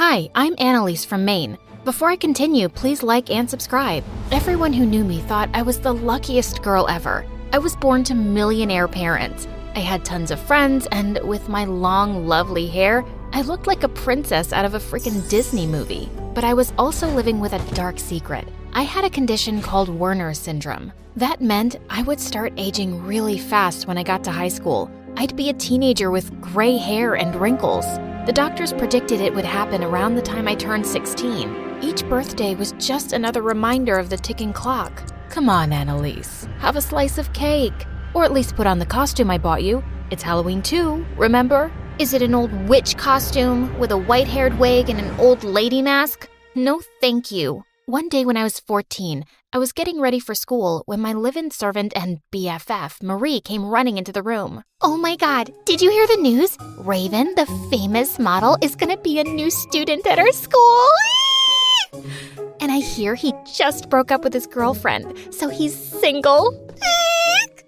Hi, I'm Annalise from Maine. Before I continue, please like and subscribe. Everyone who knew me thought I was the luckiest girl ever. I was born to millionaire parents. I had tons of friends, and with my long, lovely hair, I looked like a princess out of a freaking Disney movie. But I was also living with a dark secret. I had a condition called Werner syndrome. That meant I would start aging really fast when I got to high school. I'd be a teenager with gray hair and wrinkles. The doctors predicted it would happen around the time I turned 16. Each birthday was just another reminder of the ticking clock. Come on, Annalise, have a slice of cake. Or at least put on the costume I bought you. It's Halloween too, remember? Is it an old witch costume with a white-haired wig and an old lady mask? No, thank you. One day when I was 14, I was getting ready for school when my live-in servant and BFF, Marie, came running into the room. Oh my God, did you hear the news? Raven, the famous model, is gonna be a new student at our school. And I hear he just broke up with his girlfriend, so he's single.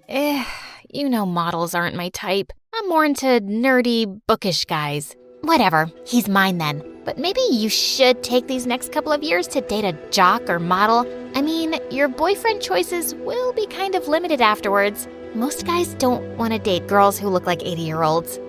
You know models aren't my type. I'm more into nerdy, bookish guys. Whatever, he's mine then. But maybe you should take these next couple of years to date a jock or model. I mean, your boyfriend choices will be kind of limited afterwards. Most guys don't want to date girls who look like 80-year-olds.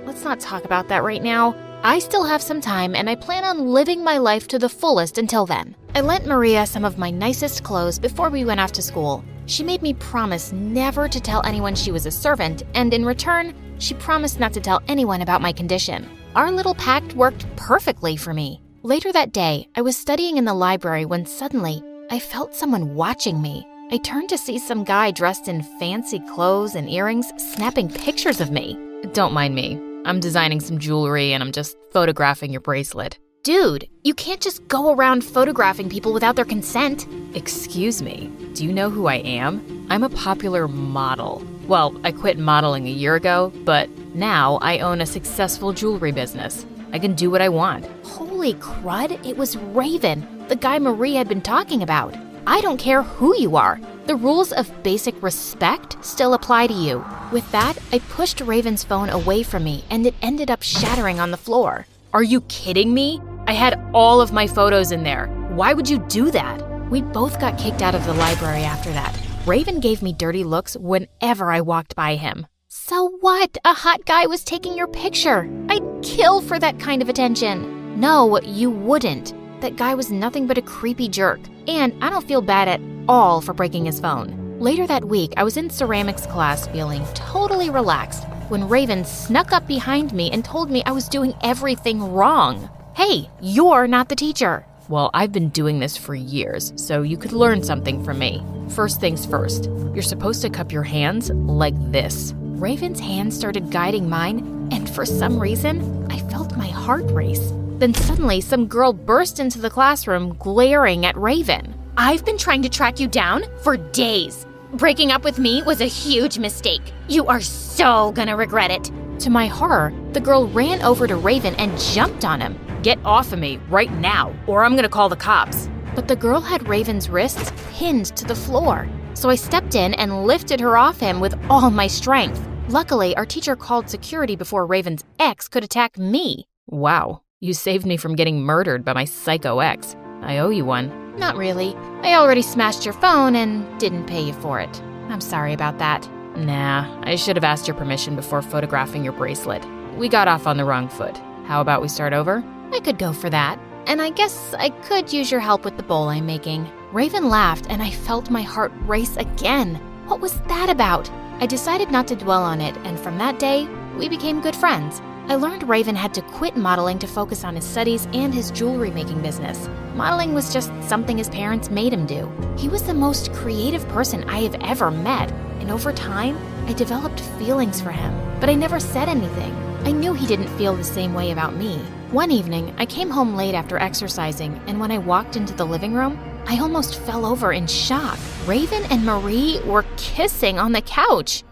Let's not talk about that right now. I still have some time, and I plan on living my life to the fullest until then. I lent Maria some of my nicest clothes before we went off to school. She made me promise never to tell anyone she was a servant, and in return, she promised not to tell anyone about my condition. Our little pact worked perfectly for me. Later that day, I was studying in the library when suddenly, I felt someone watching me. I turned to see some guy dressed in fancy clothes and earrings snapping pictures of me. Don't mind me. I'm designing some jewelry and I'm just photographing your bracelet. Dude, you can't just go around photographing people without their consent. Excuse me, do you know who I am? I'm a popular model. Well, I quit modeling a year ago, but now I own a successful jewelry business. I can do what I want. Holy crud, it was Raven, the guy Marie had been talking about. I don't care who you are. The rules of basic respect still apply to you. With that, I pushed Raven's phone away from me and it ended up shattering on the floor. Are you kidding me? I had all of my photos in there. Why would you do that? We both got kicked out of the library after that. Raven gave me dirty looks whenever I walked by him. So what? A hot guy was taking your picture. I'd kill for that kind of attention. No, you wouldn't. That guy was nothing but a creepy jerk. And I don't feel bad at all for breaking his phone. Later that week, I was in ceramics class feeling totally relaxed when Raven snuck up behind me and told me I was doing everything wrong. Hey, you're not the teacher. Well, I've been doing this for years, so you could learn something from me. First things first, you're supposed to cup your hands like this. Raven's hand started guiding mine, and for some reason, I felt my heart race. Then suddenly, some girl burst into the classroom, glaring at Raven. I've been trying to track you down for days. Breaking up with me was a huge mistake. You are so gonna regret it. To my horror, the girl ran over to Raven and jumped on him. Get off of me right now, or I'm gonna call the cops. But the girl had Raven's wrists pinned to the floor. So I stepped in and lifted her off him with all my strength. Luckily, our teacher called security before Raven's ex could attack me. Wow, you saved me from getting murdered by my psycho ex. I owe you one. Not really. I already smashed your phone and didn't pay you for it. I'm sorry about that. Nah, I should have asked your permission before photographing your bracelet. We got off on the wrong foot. How about we start over? I could go for that. And I guess I could use your help with the bowl I'm making. Raven laughed and I felt my heart race again. What was that about? I decided not to dwell on it, and from that day, we became good friends. I learned Raven had to quit modeling to focus on his studies and his jewelry making business. Modeling was just something his parents made him do. He was the most creative person I have ever met, and over time, I developed feelings for him, but I never said anything. I knew he didn't feel the same way about me. One evening, I came home late after exercising, and when I walked into the living room, I almost fell over in shock. Raven and Marie were kissing on the couch.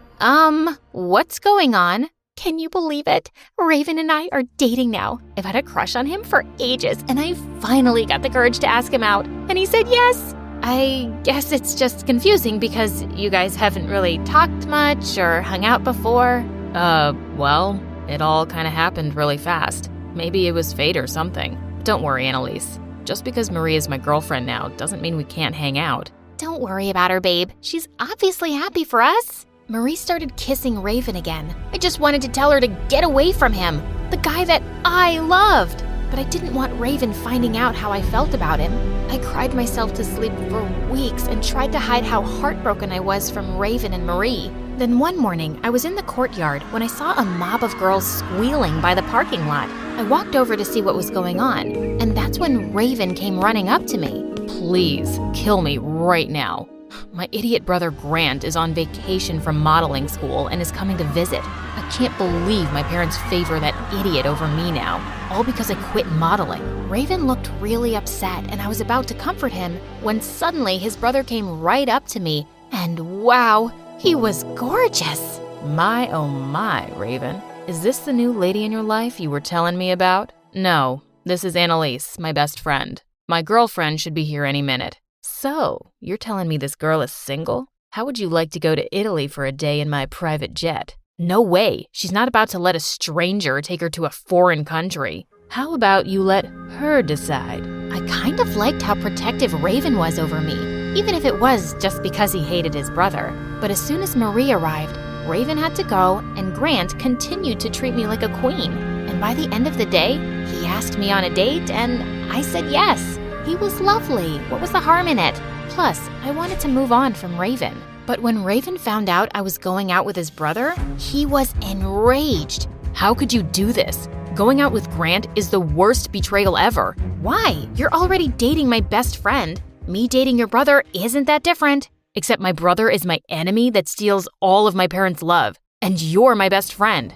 What's going on? Can you believe it? Raven and I are dating now. I've had a crush on him for ages, and I finally got the courage to ask him out, and he said yes. I guess it's just confusing because you guys haven't really talked much or hung out before. Well, it all kind of happened really fast. Maybe it was fate or something. Don't worry, 𝗕𝗠𝗓𝗓. Just because Marie is my girlfriend now doesn't mean we can't hang out. Don't worry about her, babe. She's obviously happy for us. Marie started kissing Raven again. I just wanted to tell her to get away from him, the guy that I loved. But I didn't want Raven finding out how I felt about him. I cried myself to sleep for weeks and tried to hide how heartbroken I was from Raven and Marie. Then one morning, I was in the courtyard when I saw a mob of girls squealing by the parking lot. I walked over to see what was going on, and that's when Raven came running up to me. Please, kill me right now. My idiot brother Grant is on vacation from modeling school and is coming to visit. I can't believe my parents favor that idiot over me now, all because I quit modeling. Raven looked really upset, and I was about to comfort him when suddenly his brother came right up to me, and wow, he was gorgeous. My oh my, Raven. Is this the new lady in your life you were telling me about? No, this is 𝗕𝗠𝗓𝗓, my best friend. My girlfriend should be here any minute. So, you're telling me this girl is single? How would you like to go to Italy for a day in my private jet? No way, she's not about to let a stranger take her to a foreign country. How about you let her decide? I kind of liked how protective Raven was over me, even if it was just because he hated his brother. But as soon as Marie arrived, Raven had to go, and Grant continued to treat me like a queen. And by the end of the day, he asked me on a date, and I said yes. He was lovely. What was the harm in it? Plus, I wanted to move on from Raven. But when Raven found out I was going out with his brother, he was enraged. How could you do this? Going out with Grant is the worst betrayal ever. Why? You're already dating my best friend. Me dating your brother isn't that different. Except my brother is my enemy that steals all of my parents' love. And you're my best friend.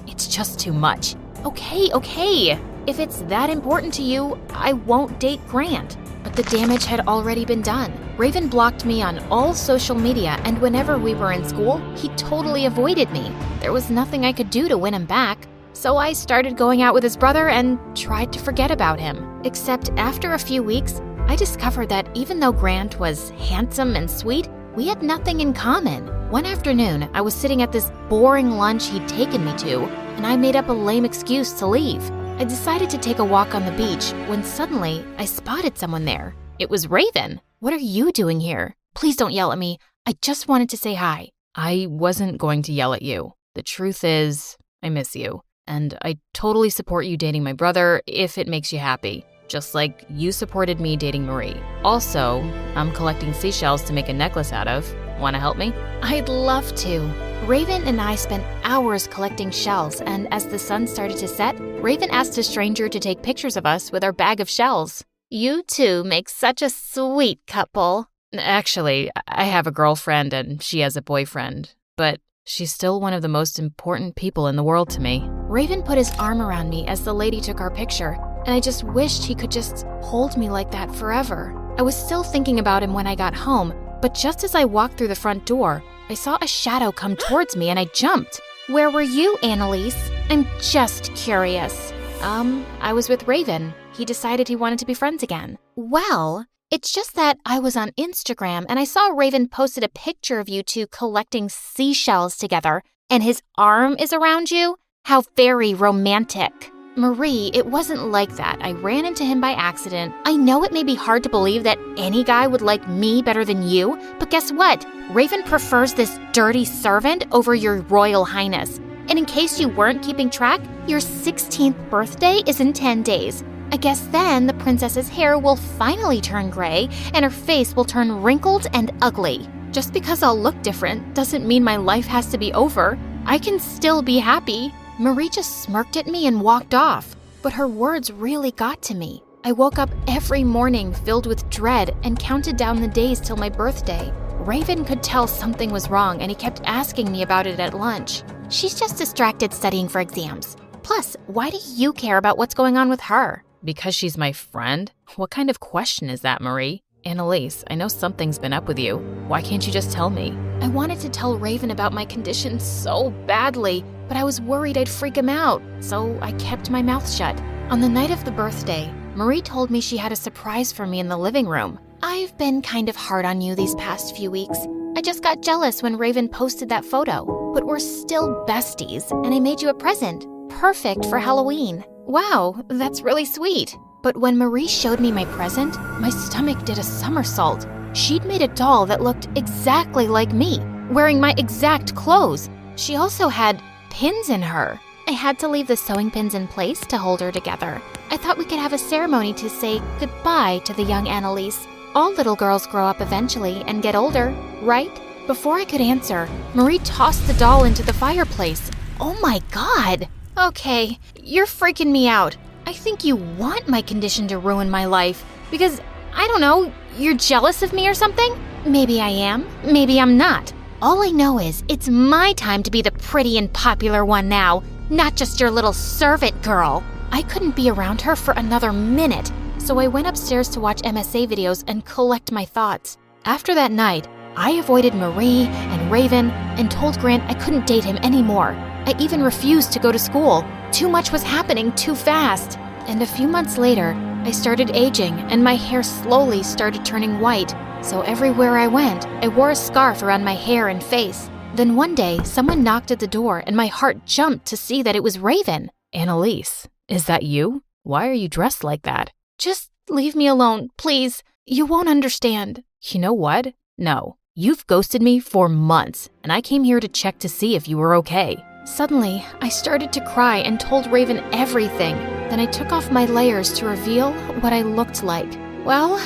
It's just too much. Okay. If it's that important to you, I won't date Grant. But the damage had already been done. Raven blocked me on all social media, and whenever we were in school, he totally avoided me. There was nothing I could do to win him back. So I started going out with his brother and tried to forget about him. Except after a few weeks, I discovered that even though Grant was handsome and sweet, we had nothing in common. One afternoon, I was sitting at this boring lunch he'd taken me to, and I made up a lame excuse to leave. I decided to take a walk on the beach when suddenly I spotted someone there. It was Raven. What are you doing here? Please don't yell at me. I just wanted to say hi. I wasn't going to yell at you. The truth is, I miss you. And I totally support you dating my brother if it makes you happy. Just like you supported me dating Marie. Also, I'm collecting seashells to make a necklace out of. Want to help me? I'd love to. Raven and I spent hours collecting shells, and as the sun started to set, Raven asked a stranger to take pictures of us with our bag of shells. You two make such a sweet couple. Actually, I have a girlfriend and she has a boyfriend, but she's still one of the most important people in the world to me. Raven put his arm around me as the lady took our picture, and I just wished he could just hold me like that forever. I was still thinking about him when I got home, but just as I walked through the front door, I saw a shadow come towards me and I jumped. Where were you, 𝗕𝗠𝗓𝗓? I'm just curious. I was with Raven. He decided he wanted to be friends again. Well, it's just that I was on Instagram and I saw Raven posted a picture of you two collecting seashells together, and his arm is around you? How very romantic. Marie, it wasn't like that. I ran into him by accident. I know it may be hard to believe that any guy would like me better than you, but guess what? Raven prefers this dirty servant over your royal highness. And in case you weren't keeping track, your 16th birthday is in 10 days. I guess then the princess's hair will finally turn gray and her face will turn wrinkled and ugly. Just because I'll look different doesn't mean my life has to be over. I can still be happy. Marie just smirked at me and walked off, but her words really got to me. I woke up every morning filled with dread and counted down the days till my birthday. Raven could tell something was wrong and he kept asking me about it at lunch. She's just distracted studying for exams. Plus, why do you care about what's going on with her? Because she's my friend? What kind of question is that, Marie? 𝗕𝗠𝗓𝗓, I know something's been up with you. Why can't you just tell me? I wanted to tell Raven about my condition so badly, but I was worried I'd freak him out, so I kept my mouth shut. On the night of the birthday, Marie told me she had a surprise for me in the living room. I've been kind of hard on you these past few weeks. I just got jealous when Raven posted that photo, but we're still besties, and I made you a present. Perfect for Halloween. Wow, that's really sweet. But when Marie showed me my present, my stomach did a somersault. She'd made a doll that looked exactly like me, wearing my exact clothes. She also had pins in her. I had to leave the sewing pins in place to hold her together. I thought we could have a ceremony to say goodbye to the young 𝗕𝗓𝗄𝗓. All little girls grow up eventually and get older, right? Before I could answer, Marie tossed the doll into the fireplace. Oh my God! Okay, you're freaking me out. I think you want my condition to ruin my life because, I don't know, you're jealous of me or something? Maybe I am, maybe I'm not. All I know is it's my time to be the pretty and popular one now, not just your little servant girl. I couldn't be around her for another minute, so I went upstairs to watch MSA videos and collect my thoughts. After that night, I avoided Marie and Raven and told Grant I couldn't date him anymore. I even refused to go to school. Too much was happening too fast. And a few months later, I started aging and my hair slowly started turning white. So everywhere I went, I wore a scarf around my hair and face. Then one day, someone knocked at the door and my heart jumped to see that it was Raven. Annalise, is that you? Why are you dressed like that? Just leave me alone, please. You won't understand. You know what? No. You've ghosted me for months, and I came here to check to see if you were okay. Suddenly, I started to cry and told Raven everything. Then I took off my layers to reveal what I looked like. Well,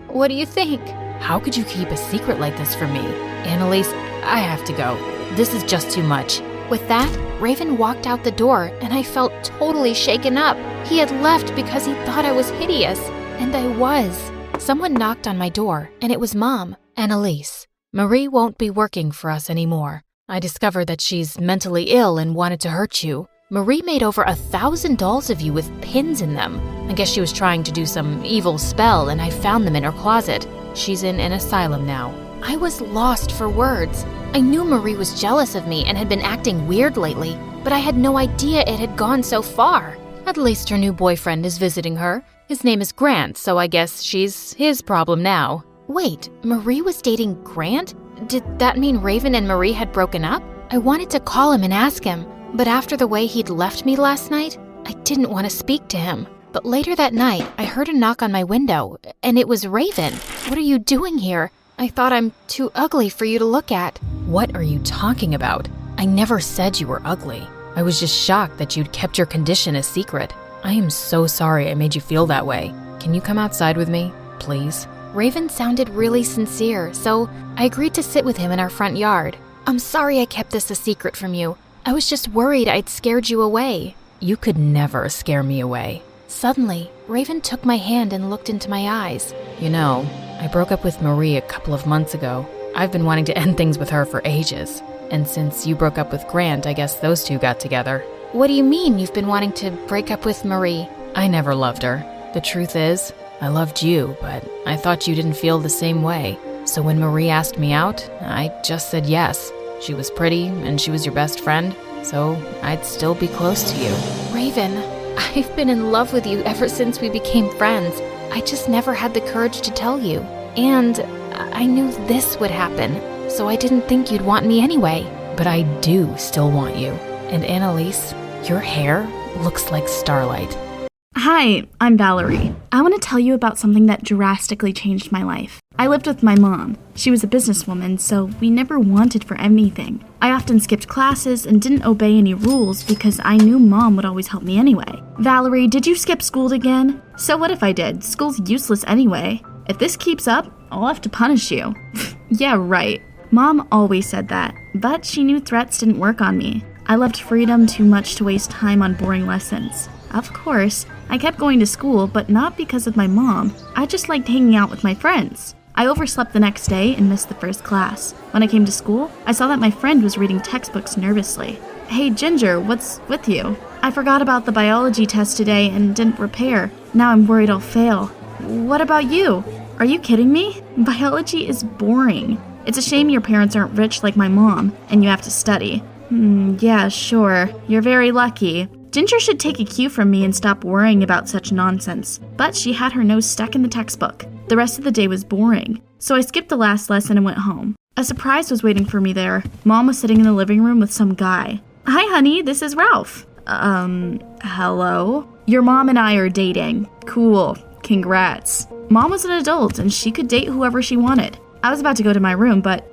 what do you think? How could you keep a secret like this from me? Annalise, I have to go. This is just too much. With that, Raven walked out the door and I felt totally shaken up. He had left because he thought I was hideous, and I was. Someone knocked on my door, and it was Mom. Annalise, Marie won't be working for us anymore. I discovered that she's mentally ill and wanted to hurt you. Marie made over 1,000 dolls of you with pins in them. I guess she was trying to do some evil spell and I found them in her closet. She's in an asylum now. I was lost for words. I knew Marie was jealous of me and had been acting weird lately, but I had no idea it had gone so far. At least her new boyfriend is visiting her. His name is Grant, so I guess she's his problem now. Wait, Marie was dating Grant? Did that mean Raven and Marie had broken up? I wanted to call him and ask him, but after the way he'd left me last night, I didn't want to speak to him. But later that night, I heard a knock on my window, and it was Raven. What are you doing here? I thought I'm too ugly for you to look at. What are you talking about? I never said you were ugly. I was just shocked that you'd kept your condition a secret. I am so sorry I made you feel that way. Can you come outside with me, please? Raven sounded really sincere, so I agreed to sit with him in our front yard. I'm sorry I kept this a secret from you. I was just worried I'd scared you away. You could never scare me away. Suddenly, Raven took my hand and looked into my eyes. You know, I broke up with Marie a couple of months ago. I've been wanting to end things with her for ages. And since you broke up with Grant, I guess those two got together. What do you mean you've been wanting to break up with Marie? I never loved her. The truth is, I loved you, but I thought you didn't feel the same way. So when Marie asked me out, I just said yes. She was pretty, and she was your best friend, so I'd still be close to you. Raven, I've been in love with you ever since we became friends. I just never had the courage to tell you. And I knew this would happen, so I didn't think you'd want me anyway. But I do still want you. And Annalise, your hair looks like starlight. Hi, I'm Valerie. I want to tell you about something that drastically changed my life. I lived with my mom. She was a businesswoman, so we never wanted for anything. I often skipped classes and didn't obey any rules because I knew Mom would always help me anyway. Valerie, did you skip school again? So what if I did? School's useless anyway. If this keeps up, I'll have to punish you. Yeah, right. Mom always said that, but she knew threats didn't work on me. I loved freedom too much to waste time on boring lessons. Of course, I kept going to school, but not because of my mom. I just liked hanging out with my friends. I overslept the next day and missed the first class. When I came to school, I saw that my friend was reading textbooks nervously. Hey, Ginger, what's with you? I forgot about the biology test today and didn't prepare. Now I'm worried I'll fail. What about you? Are you kidding me? Biology is boring. It's a shame your parents aren't rich like my mom, and you have to study. Yeah, sure. You're very lucky. Ginger should take a cue from me and stop worrying about such nonsense. But she had her nose stuck in the textbook. The rest of the day was boring, so I skipped the last lesson and went home. A surprise was waiting for me there. Mom was sitting in the living room with some guy. Hi, honey, this is Ralph. Hello? Your mom and I are dating. Cool. Congrats. Mom was an adult and she could date whoever she wanted. I was about to go to my room, but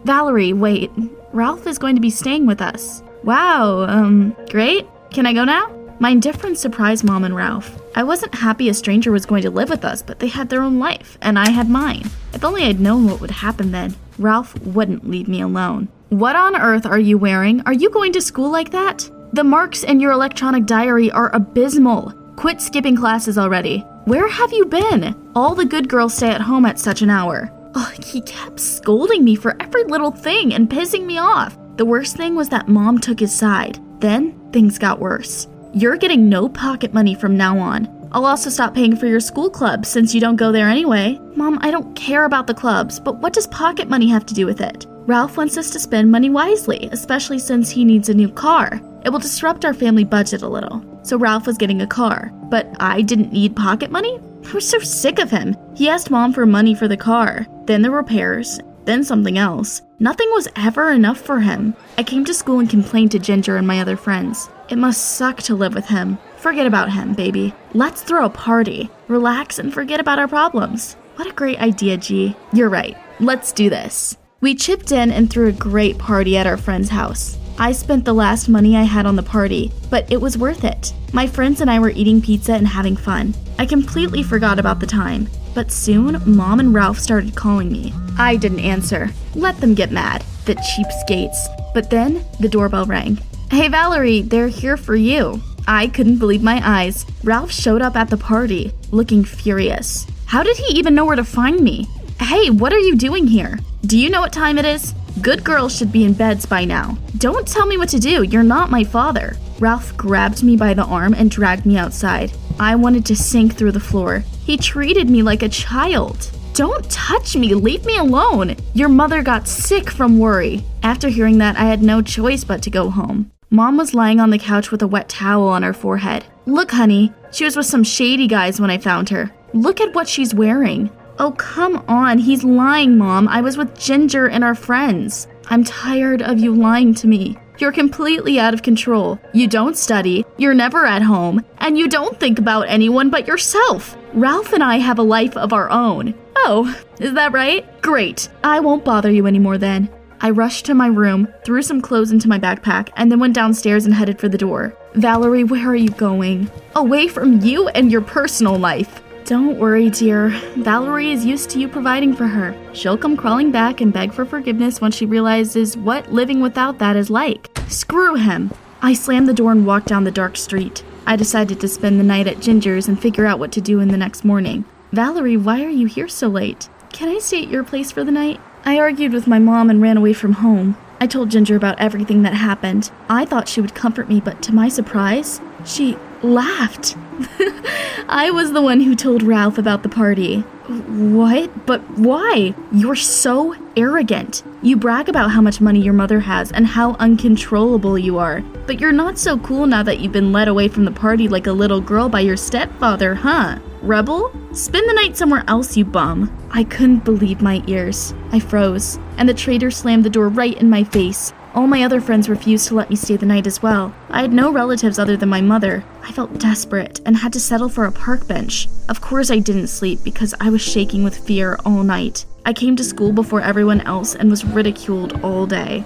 Valerie, wait. Ralph is going to be staying with us. Wow, great. Can I go now? My indifference surprised Mom and Ralph. I wasn't happy a stranger was going to live with us, but they had their own life, and I had mine. If only I'd known what would happen then. Ralph wouldn't leave me alone. What on earth are you wearing? Are you going to school like that? The marks in your electronic diary are abysmal. Quit skipping classes already. Where have you been? All the good girls stay at home at such an hour. Oh, he kept scolding me for every little thing and pissing me off. The worst thing was that Mom took his side. Then, things got worse. You're getting no pocket money from now on. I'll also stop paying for your school club since you don't go there anyway. Mom, I don't care about the clubs, but what does pocket money have to do with it? Ralph wants us to spend money wisely, especially since he needs a new car. It will disrupt our family budget a little. So Ralph was getting a car, but I didn't need pocket money? I was so sick of him. He asked Mom for money for the car, then the repairs, then something else. Nothing was ever enough for him. I came to school and complained to Ginger and my other friends. It must suck to live with him. Forget about him, baby. Let's throw a party. Relax and forget about our problems. What a great idea, G. You're right. Let's do this. We chipped in and threw a great party at our friend's house. I spent the last money I had on the party, but it was worth it. My friends and I were eating pizza and having fun. I completely forgot about the time, but soon Mom and Ralph started calling me. I didn't answer. Let them get mad, the cheapskates. But then the doorbell rang. Hey Valerie, they're here for you. I couldn't believe my eyes. Ralph showed up at the party, looking furious. How did he even know where to find me? Hey, what are you doing here? Do you know what time it is? Good girls should be in beds by now. Don't tell me what to do, you're not my father. Ralph grabbed me by the arm and dragged me outside. I wanted to sink through the floor. He treated me like a child. Don't touch me, leave me alone. Your mother got sick from worry. After hearing that, I had no choice but to go home. Mom was lying on the couch with a wet towel on her forehead. Look, honey, she was with some shady guys when I found her. Look at what she's wearing. Oh, come on, he's lying, Mom. I was with Ginger and our friends. I'm tired of you lying to me. You're completely out of control. You don't study, you're never at home, and you don't think about anyone but yourself. Ralph and I have a life of our own. Oh, is that right? Great. I won't bother you anymore then. I rushed to my room, threw some clothes into my backpack, and then went downstairs and headed for the door. Valerie, where are you going? Away from you and your personal life. Don't worry, dear. Valerie is used to you providing for her. She'll come crawling back and beg for forgiveness once she realizes what living without that is like. Screw him. I slammed the door and walked down the dark street. I decided to spend the night at Ginger's and figure out what to do in the next morning. Valerie, why are you here so late? Can I stay at your place for the night? I argued with my mom and ran away from home. I told Ginger about everything that happened. I thought she would comfort me, but to my surprise, she laughed. I was the one who told Ralph about the party. What? But why? You're so arrogant. You brag about how much money your mother has and how uncontrollable you are. But you're not so cool now that you've been led away from the party like a little girl by your stepfather, huh? Rebel? Spend the night somewhere else, you bum. I couldn't believe my ears. I froze, and the traitor slammed the door right in my face. All my other friends refused to let me stay the night as well. I had no relatives other than my mother. I felt desperate and had to settle for a park bench. Of course I didn't sleep because I was shaking with fear all night. I came to school before everyone else and was ridiculed all day.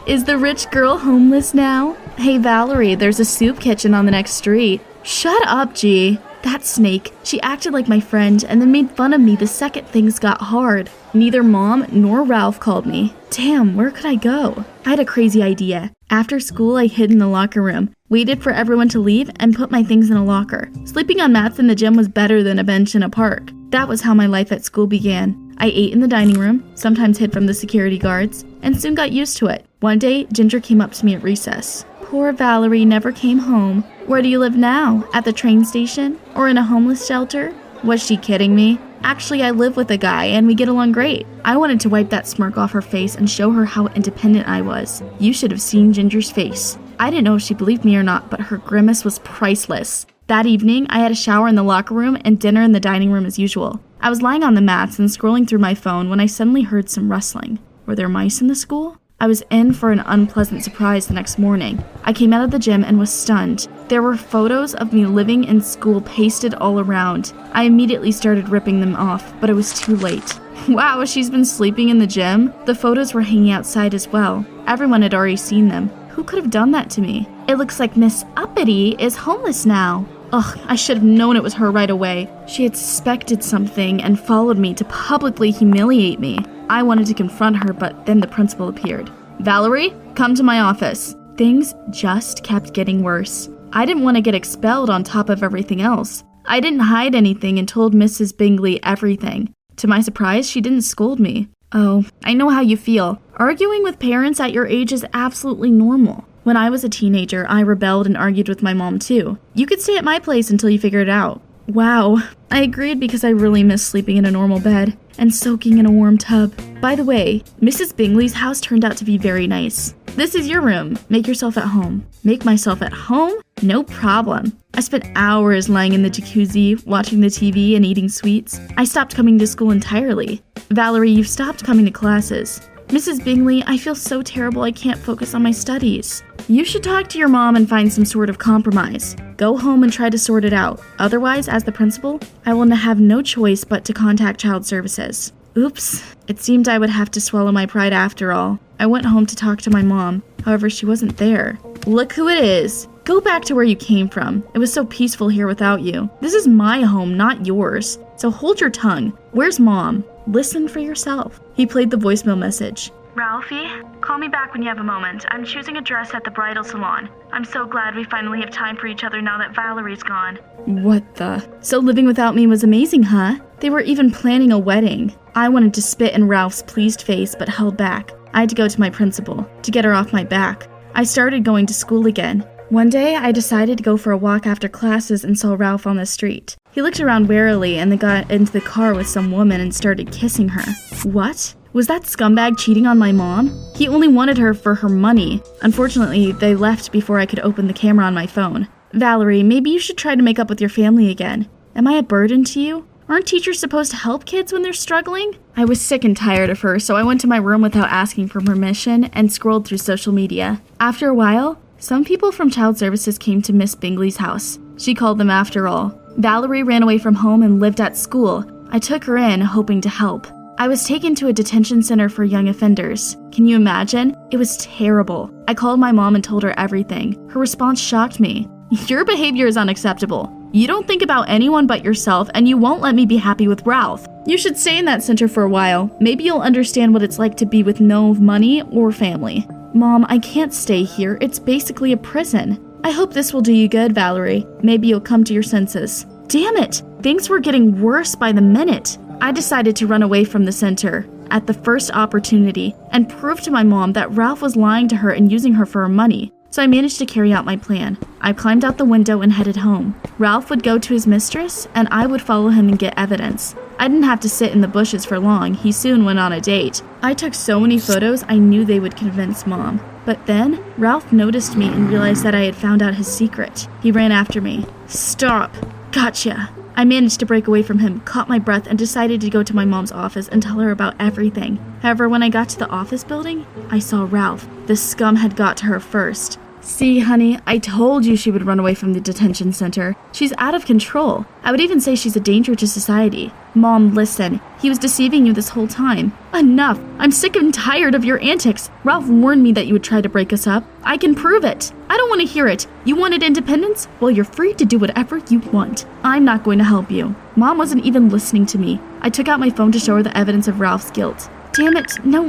Is the rich girl homeless now? Hey Valerie, there's a soup kitchen on the next street. Shut up, G. That snake, she acted like my friend and then made fun of me the second things got hard. Neither Mom nor Ralph called me. Damn, where could I go? I had a crazy idea. After school, I hid in the locker room, waited for everyone to leave, and put my things in a locker. Sleeping on mats in the gym was better than a bench in a park. That was how my life at school began. I ate in the dining room, sometimes hid from the security guards, and soon got used to it. One day, Ginger came up to me at recess. Poor Valerie never came home. Where do you live now? At the train station? Or in a homeless shelter? Was she kidding me? Actually, I live with a guy and we get along great. I wanted to wipe that smirk off her face and show her how independent I was. You should have seen Ginger's face. I didn't know if she believed me or not, but her grimace was priceless. That evening, I had a shower in the locker room and dinner in the dining room as usual. I was lying on the mats and scrolling through my phone when I suddenly heard some rustling. Were there mice in the school? I was in for an unpleasant surprise the next morning. I came out of the gym and was stunned. There were photos of me living in school pasted all around. I immediately started ripping them off, but it was too late. Wow, she's been sleeping in the gym? The photos were hanging outside as well. Everyone had already seen them. Who could have done that to me? It looks like Miss Uppity is homeless now. Ugh, I should have known it was her right away. She had suspected something and followed me to publicly humiliate me. I wanted to confront her, but then the principal appeared. Valerie, come to my office. Things just kept getting worse. I didn't want to get expelled on top of everything else. I didn't hide anything and told Mrs. Bingley everything. To my surprise, she didn't scold me. Oh, I know how you feel. Arguing with parents at your age is absolutely normal. When I was a teenager, I rebelled and argued with my mom too. You could stay at my place until you figure it out. Wow, I agreed because I really miss sleeping in a normal bed and soaking in a warm tub. By the way, Mrs. Bingley's house turned out to be very nice. This is your room. Make yourself at home. Make myself at home? No problem. I spent hours lying in the jacuzzi, watching the TV and eating sweets. I stopped coming to school entirely. Valerie, you've stopped coming to classes. Mrs. Bingley, I feel so terrible I can't focus on my studies. You should talk to your mom and find some sort of compromise. Go home and try to sort it out. Otherwise, as the principal, I will have no choice but to contact Child Services. Oops, it seemed I would have to swallow my pride after all. I went home to talk to my mom. However, she wasn't there. Look who it is. Go back to where you came from. It was so peaceful here without you. This is my home, not yours. So hold your tongue. Where's Mom? Listen for yourself. He played the voicemail message. Ralphie, call me back when you have a moment. I'm choosing a dress at the bridal salon. I'm so glad we finally have time for each other now that Valerie's gone. What the? So living without me was amazing, huh? They were even planning a wedding. I wanted to spit in Ralph's pleased face, but held back. I had to go to my principal to get her off my back. I started going to school again. One day, I decided to go for a walk after classes and saw Ralph on the street. He looked around warily and then got into the car with some woman and started kissing her. What? Was that scumbag cheating on my mom? He only wanted her for her money. Unfortunately, they left before I could open the camera on my phone. Valerie, maybe you should try to make up with your family again. Am I a burden to you? Aren't teachers supposed to help kids when they're struggling? I was sick and tired of her, so I went to my room without asking for permission and scrolled through social media. After a while, some people from Child Services came to Miss Bingley's house. She called them after all. Valerie ran away from home and lived at school. I took her in, hoping to help. I was taken to a detention center for young offenders. Can you imagine? It was terrible. I called my mom and told her everything. Her response shocked me. Your behavior is unacceptable. You don't think about anyone but yourself, and you won't let me be happy with Ralph. You should stay in that center for a while. Maybe you'll understand what it's like to be with no money or family. Mom, I can't stay here. It's basically a prison. I hope this will do you good, Valerie. Maybe you'll come to your senses. Damn it! Things were getting worse by the minute. I decided to run away from the center at the first opportunity and prove to my mom that Ralph was lying to her and using her for her money. So I managed to carry out my plan. I climbed out the window and headed home. Ralph would go to his mistress, and I would follow him and get evidence. I didn't have to sit in the bushes for long. He soon went on a date. I took so many photos I knew they would convince Mom. But then, Ralph noticed me and realized that I had found out his secret. He ran after me. Stop! Gotcha! I managed to break away from him, caught my breath, and decided to go to my mom's office and tell her about everything. However, when I got to the office building, I saw Ralph. The scum had got to her first. See, honey, I told you she would run away from the detention center. She's out of control. I would even say she's a danger to society. Mom, listen. He was deceiving you this whole time. Enough. I'm sick and tired of your antics. Ralph warned me that you would try to break us up. I can prove it. I don't want to hear it. You wanted independence? Well, you're free to do whatever you want. I'm not going to help you. Mom wasn't even listening to me. I took out my phone to show her the evidence of Ralph's guilt. Damn it. No,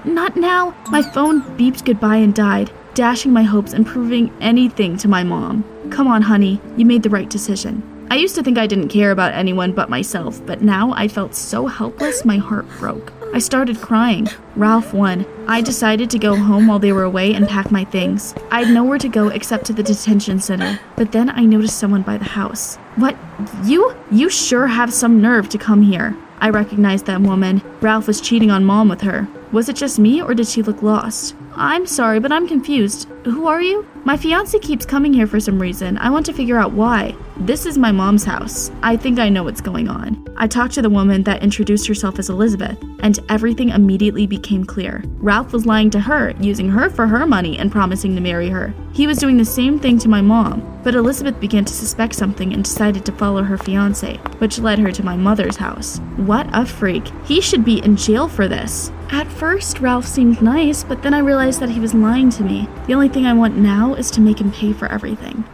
not now. My phone beeped goodbye and died, dashing my hopes and proving anything to my mom. Come on, honey. You made the right decision. I used to think I didn't care about anyone but myself, but now I felt so helpless my heart broke. I started crying. Ralph won. I decided to go home while they were away and pack my things. I had nowhere to go except to the detention center, but then I noticed someone by the house. What? You? You sure have some nerve to come here. I recognized that woman. Ralph was cheating on Mom with her. Was it just me, or did she look lost? I'm sorry, but I'm confused. Who are you? My fiancé keeps coming here for some reason. I want to figure out why. "This is my mom's house. I think I know what's going on." I talked to the woman that introduced herself as Elizabeth, and everything immediately became clear. Ralph was lying to her, using her for her money and promising to marry her. He was doing the same thing to my mom, but Elizabeth began to suspect something and decided to follow her fiancé, which led her to my mother's house. What a freak. He should be in jail for this. At first, Ralph seemed nice, but then I realized that he was lying to me. The only thing I want now is to make him pay for everything.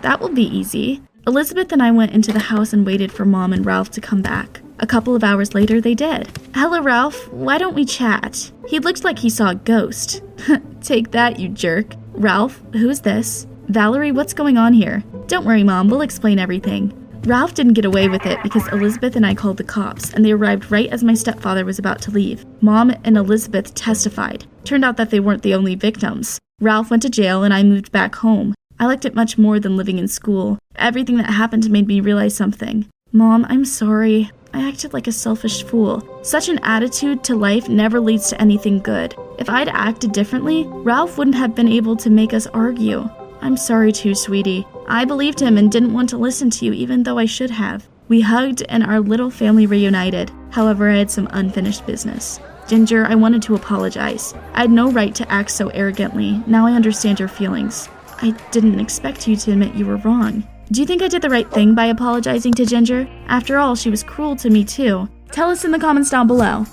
That will be easy. Elizabeth and I went into the house and waited for Mom and Ralph to come back. A couple of hours later, they did. "Hello, Ralph. Why don't we chat?" He looked like he saw a ghost. "Take that, you jerk." "Ralph, who is this?" "Valerie, what's going on here?" "Don't worry, Mom. We'll explain everything." Ralph didn't get away with it because Elizabeth and I called the cops, and they arrived right as my stepfather was about to leave. Mom and Elizabeth testified. Turned out that they weren't the only victims. Ralph went to jail, and I moved back home. I liked it much more than living in school. Everything that happened made me realize something. Mom, I'm sorry. I acted like a selfish fool. Such an attitude to life never leads to anything good. If I'd acted differently, Ralph wouldn't have been able to make us argue. I'm sorry too, sweetie. I believed him and didn't want to listen to you even though I should have. We hugged and our little family reunited. However, I had some unfinished business. Ginger, I wanted to apologize. I had no right to act so arrogantly. Now I understand your feelings. I didn't expect you to admit you were wrong. Do you think I did the right thing by apologizing to Ginger? After all, she was cruel to me too. Tell us in the comments down below.